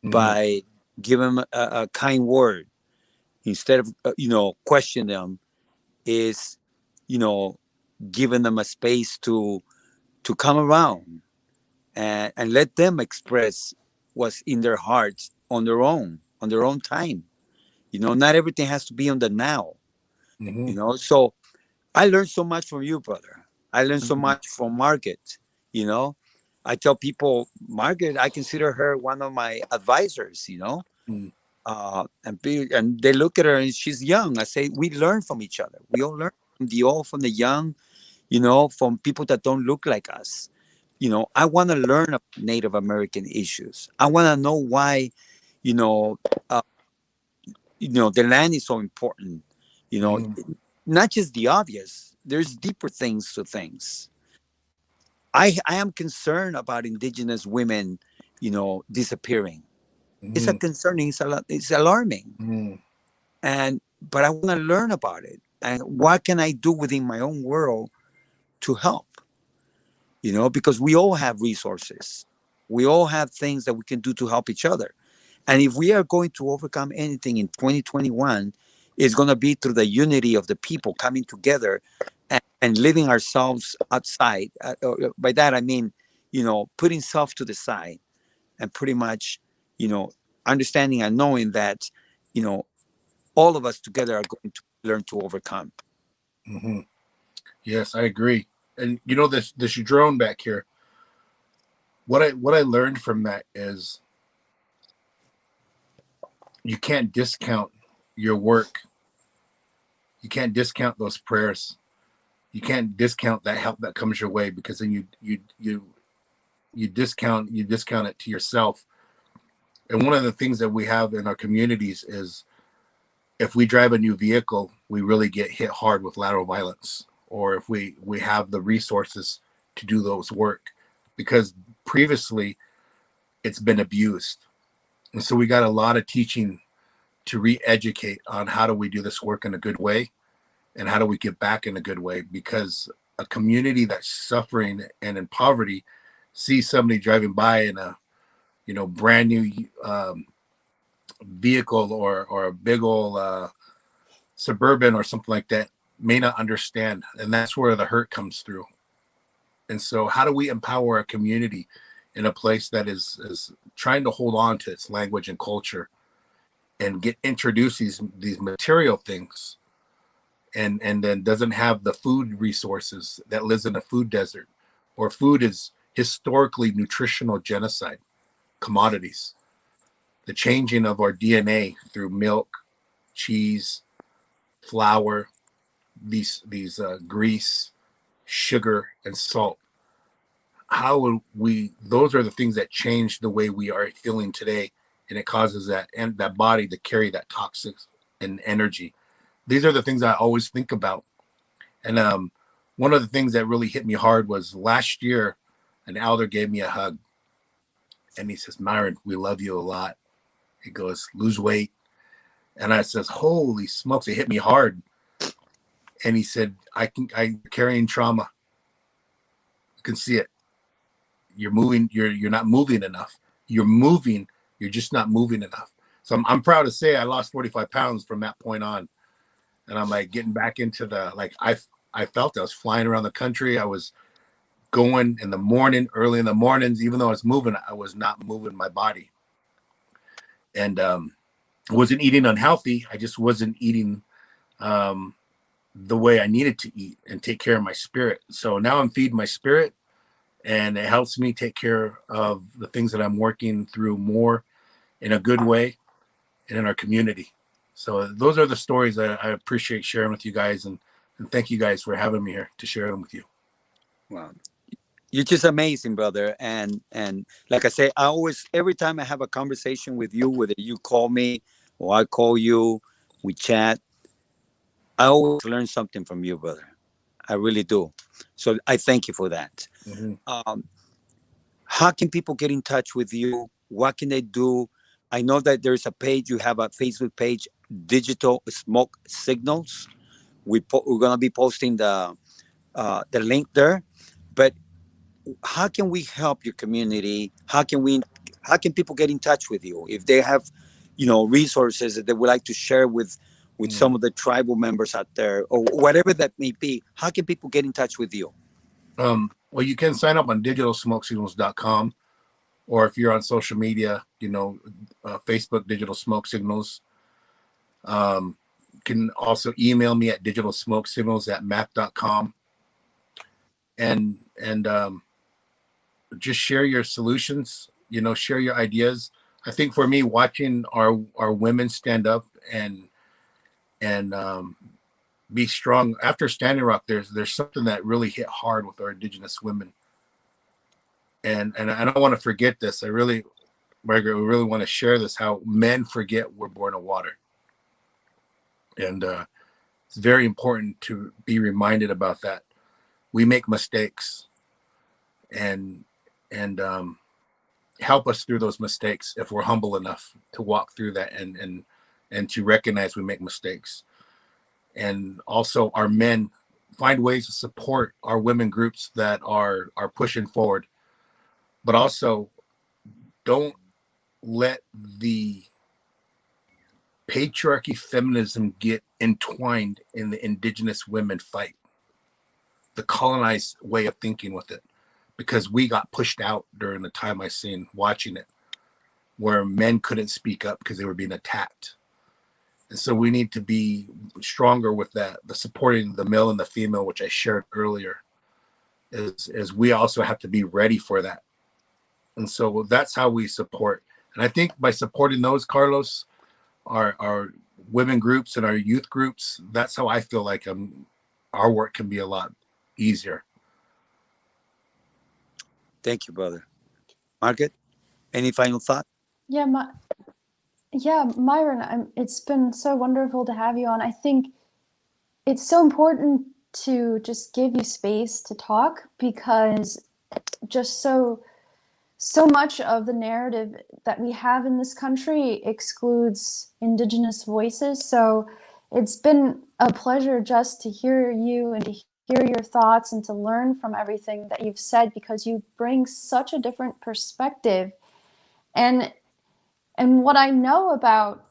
Mm-hmm. by giving them a kind word instead of question them is, you know, giving them a space to come around and let them express what's in their hearts on their own time. You know, not everything has to be on the now. Mm-hmm. You know, so I learned so much from you, brother. I learned so much from Margaret. You know, I tell people, Margaret, I consider her one of my advisors. You know, Mm-hmm. and they look at her and she's young. I say we learn from each other. We all learn from the old, from the young. You know, from people that don't look like us. You know, I want to learn about Native American issues. I want to know why, you know, uh, the land is so important. You know, Mm-hmm. not just the obvious. There's deeper things to things. I am concerned about indigenous women, disappearing. It's a concerning. It's alarming. Mm-hmm. And but I want to learn about it and what can I do within my own world to help. Because we all have resources. We all have things that we can do to help each other. And if we are going to overcome anything in 2021, it's going to be through the unity of the people coming together and living ourselves outside. By that, I mean, putting self to the side and pretty much, you know, understanding and knowing that, you know, all of us together are going to learn to overcome. Mm-hmm. Yes, I agree. And you know this drone back here. What I learned from that is you can't discount your work. You can't discount those prayers. You can't discount that help that comes your way, because then you discount it to yourself. And one of the things that we have in our communities is, if we drive a new vehicle, we really get hit hard with lateral violence, or if we have the resources to do those work, because previously it's been abused. And so we got a lot of teaching to re-educate on how do we do this work in a good way, and how do we get back in a good way, because a community that's suffering and in poverty sees somebody driving by in a brand new vehicle, or a big old suburban or something like that, may not understand, and that's where the hurt comes through. And so how do we empower a community in a place that is trying to hold on to its language and culture, and get introduced these material things, and then doesn't have the food resources, that lives in a food desert, or food is historically nutritional genocide commodities, the changing of our DNA through milk, cheese, flour, these grease, sugar, and salt. How would we? Those are the things that change the way we are feeling today, and it causes that body to carry that toxic and energy. These are the things I always think about. And one of the things that really hit me hard was last year, an elder gave me a hug, and he says, "Myron, we love you a lot." He goes, "Lose weight." And I says, "Holy smokes!" It hit me hard. And he said, I'm carrying trauma. You can see it. You're moving. You're not moving enough. You're moving. You're just not moving enough." So I'm proud to say I lost 45 pounds from that point on. And I'm like getting back into the, like, I felt I was flying around the country. I was going in the morning, early in the mornings. Even though I was moving, I was not moving my body. And I wasn't eating unhealthy. I just wasn't eating the way I needed to eat and take care of my spirit. So now I'm feeding my spirit, and it helps me take care of the things that I'm working through more in a good way and in our community. So those are the stories that I appreciate sharing with you guys, and thank you guys for having me here to share them with you. Wow. You're just amazing, brother. And like I say, I always, every time I have a conversation with you, whether you call me or I call you, we chat, I always learn something from you, brother. I really do. So I thank you for that. Mm-hmm. Um, how can people get in touch with you? What can they do? I know that there's a page, you have a Facebook page, Digital Smoke Signals. We're going to be posting the link there. But how can we help your community? How can people get in touch with you if they have, resources that they would like to share with some of the tribal members out there, or whatever that may be? How can people get in touch with you? Well, you can sign up on digitalsmokesignals.com, or if you're on social media, Facebook Digital Smoke Signals. You can also email me at digitalsmokesignals@mac.com, and just share your solutions, share your ideas. I think for me, watching our women stand up and be strong after Standing Rock, there's something that really hit hard with our indigenous women, and I don't want to forget this. Margaret, we really want to share this, how men forget we're born of water, and it's very important to be reminded about that. We make mistakes, and help us through those mistakes if we're humble enough to walk through that, and to recognize we make mistakes. And also our men, find ways to support our women groups that are pushing forward, but also don't let the patriarchy feminism get entwined in the indigenous women fight, the colonized way of thinking with it, because we got pushed out during the time I seen watching it, where men couldn't speak up because they were being attacked. And so we need to be stronger with that, the supporting the male and the female, which I shared earlier, is we also have to be ready for that. And so that's how we support. And I think by supporting those, Carlos, our women groups and our youth groups, that's how I feel like our work can be a lot easier. Thank you, brother. Margaret, any final thought? Yeah, Myron, it's been so wonderful to have you on. I think it's so important to just give you space to talk, because just so much of the narrative that we have in this country excludes indigenous voices. So it's been a pleasure just to hear you and to hear your thoughts and to learn from everything that you've said, because you bring such a different perspective. And what I know about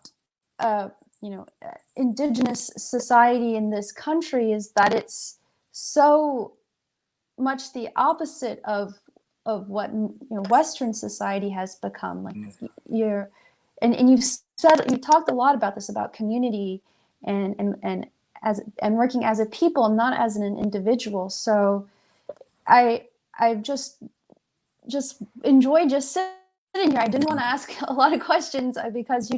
indigenous society in this country is that it's so much the opposite of what Western society has become. Like you've talked a lot about this, about community and working as a people, not as an individual. So I've just enjoyed just sitting here. I didn't want to ask a lot of questions because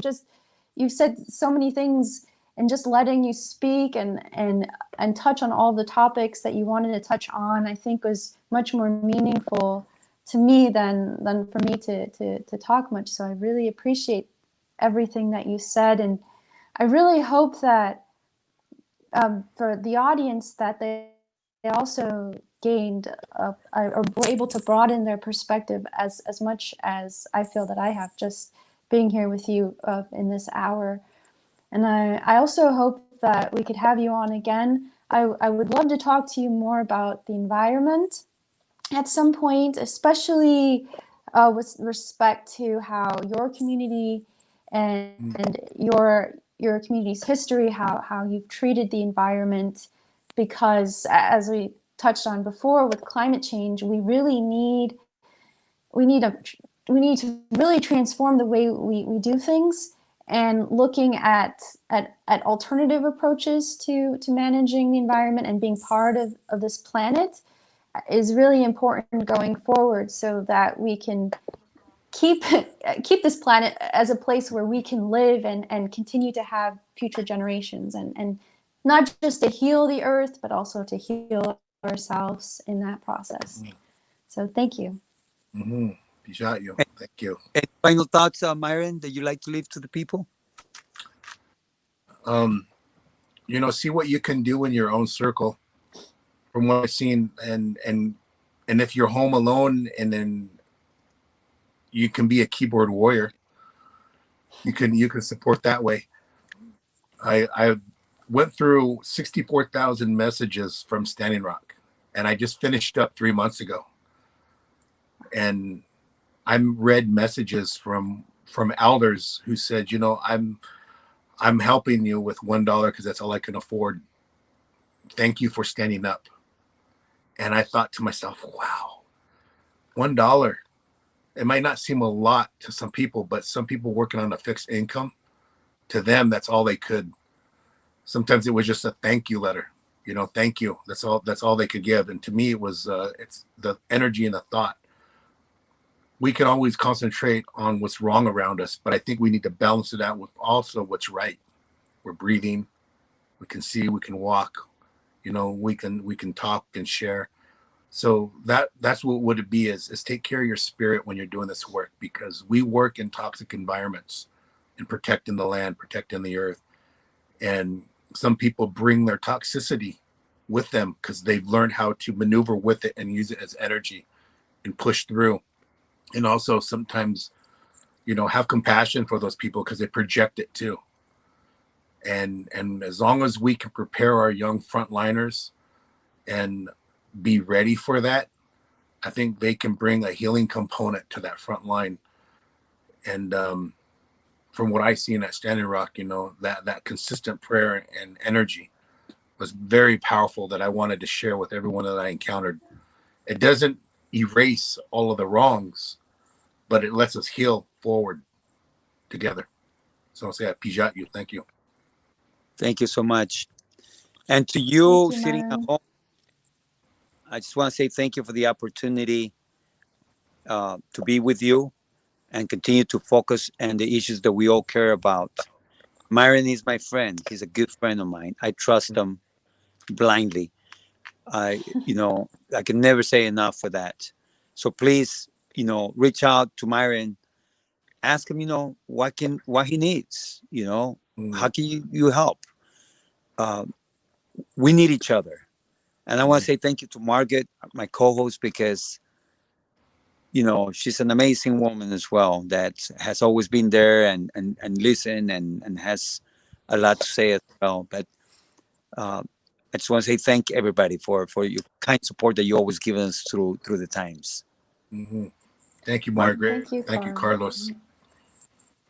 you've said so many things, and just letting you speak and touch on all the topics that you wanted to touch on, I think was much more meaningful to me than for me to talk much. So I really appreciate everything that you said, and I really hope that for the audience that they also gained or were able to broaden their perspective as much as I feel that I have just being here with you in this hour. And I also hope that we could have you on again. I would love to talk to you more about the environment at some point, especially with respect to how your community and your community's history, how you've treated the environment, because as we touched on before with climate change, we need to really transform the way we do things, and looking at alternative approaches to managing the environment and being part of this planet is really important going forward, so that we can keep this planet as a place where we can live and continue to have future generations, and not just to heal the earth, but also to heal ourselves in that process. So thank you. Mm-hmm. Thank you. Any final thoughts, Myron, that you like to leave to the people? See what you can do in your own circle. From what I've seen, and if you're home alone, and then you can be a keyboard warrior. You can support that way. I went through 64,000 messages from Standing Rock, and I just finished up 3 months ago. And I read messages from elders who said, I'm helping you with $1 because that's all I can afford. Thank you for standing up. And I thought to myself, wow, $1. It might not seem a lot to some people, but some people working on a fixed income, to them, that's all they could. Sometimes it was just a thank you letter, thank you. That's all they could give. And to me, it was, it's the energy and the thought. We can always concentrate on what's wrong around us, but I think we need to balance it out with also what's right. We're breathing, we can see, we can walk, we can talk and share. So that's what would it be is take care of your spirit when you're doing this work, because we work in toxic environments and protecting the land, protecting the earth. And some people bring their toxicity with them because they've learned how to maneuver with it and use it as energy and push through. And also sometimes, have compassion for those people because they project it too. And as long as we can prepare our young frontliners and be ready for that, I think they can bring a healing component to that front line. And from what I seen at Standing Rock, that consistent prayer and energy was very powerful, that I wanted to share with everyone that I encountered. It doesn't erase all of the wrongs, but it lets us heal forward together. So I'll say I appreciate you. Thank you. Thank you so much. And to you, sitting Myron. at home, I just want to say thank you for the opportunity to be with you and continue to focus on the issues that we all care about. Myron is my friend. He's a good friend of mine. I trust him blindly. I can never say enough for that. So please, reach out to Myron, ask him, what he needs, how can you help? We need each other. And I want to say thank you to Margaret, my co-host, because she's an amazing woman as well, that has always been there and listen and has a lot to say as well. But I just want to say thank everybody for your kind support that you always give us through the times. Mm-hmm. Thank you, Margaret. Thank you, Carlos.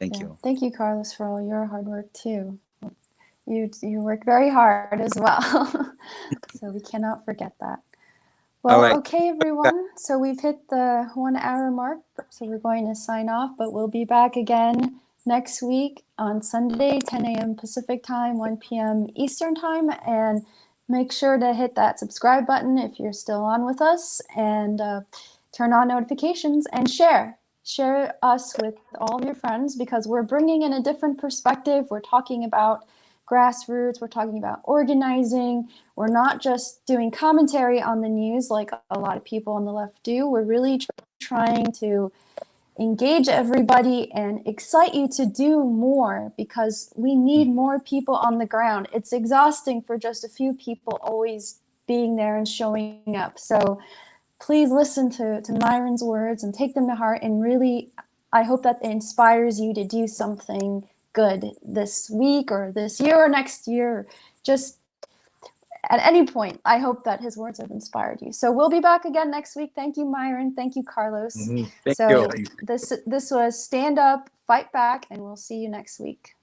Thank you. Thank you, Carlos, for all your hard work too. You work very hard as well. So we cannot forget that. Well, right. Okay, everyone. So we've hit the 1 hour mark. So we're going to sign off, but we'll be back again next week on Sunday, 10 a.m. Pacific time, 1 p.m. Eastern time. And make sure to hit that subscribe button if you're still on with us, and turn on notifications and share. Share us with all of your friends, because we're bringing in a different perspective. We're talking about grassroots. We're talking about organizing. We're not just doing commentary on the news like a lot of people on the left do. We're really trying to engage everybody and excite you to do more, because we need more people on the ground. It's exhausting for just a few people always being there and showing up. So please listen to Myron's words and take them to heart, and really, I hope that it inspires you to do something good this week or this year or next year. Just at any point, I hope that his words have inspired you. So we'll be back again next week. Thank you, Myron. Thank you, Carlos. Thank So you. this was Stand Up, Fight Back, and we'll see you next week.